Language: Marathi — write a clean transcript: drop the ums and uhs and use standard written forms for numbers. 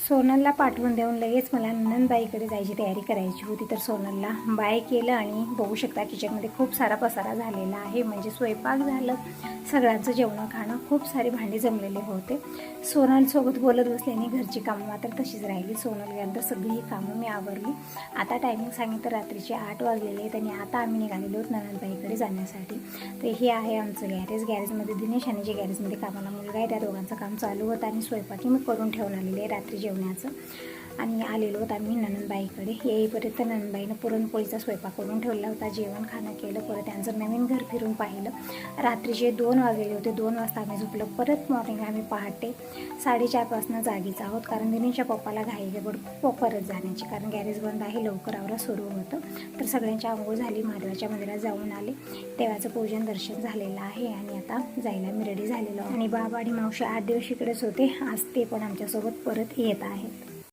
सोनलला पाठवून देऊन लगेच मला नंदबाईकडे जायची तयारी करायची होती. तर सोनलला बाय केलं आणि बघू शकता किचनमध्ये खूप सारा पसारा झालेला आहे. म्हणजे स्वयंपाक झालं, सगळ्यांचं जेवण खाणं, खूप सारे भांडे जमलेले होते. सोनलसोबत बोलत बसल्याने घरची कामं मात्र तशीच राहिली. सोनल गेल्यानंतर सगळी कामं मी आवरली. आता टायमिंग सांगितलं रात्रीचे 8 वाजलेले आहेत आणि आता आम्ही निघालेलो आहोत नंदबाईकडे जाण्यासाठी. तर हे आहे आमचं गॅरेज. गॅरेजमध्ये दिनेश आणि जे गॅरेजमध्ये कामाला मुलगा आहे त्या दोघांचं काम चालू होतं आणि स्वयंपाकी मी करून ठेवून आलेले आहे रात्री जेवणाचं. आणि आलेलो होत आम्ही नंदबाईकडे. येईपर्यंत नंदबाईनं पुरणपोळीचा स्वयंपाक करून ठेवला होता. जेवण खाणं केलं. परत त्यांचं नवीन घर फिरून पाहिलं. रात्रीचे 2 वाजलेले होते. 2 वाजता आम्ही झोपलो. परत मॉर्निंग आम्ही पहाटे 4:30 जागीच आहोत. कारण दिनेशच्या पप्पाला घाई गडबड परत जाण्याची, कारण गॅरेज बंद आहे, लवकर आवरा सुरू होतं. तर सगळ्यांची आंघोळ झाली. महादेवाच्या मंदिरात जाऊन आले. देवाचं पूजन दर्शन झालेलं आहे आणि आता जायला मी रेडी झालेलो. आणि बाबा आणि मावशी 8 दिवस इकडेच होते. आज ते पण आमच्यासोबत परत येत आहेत.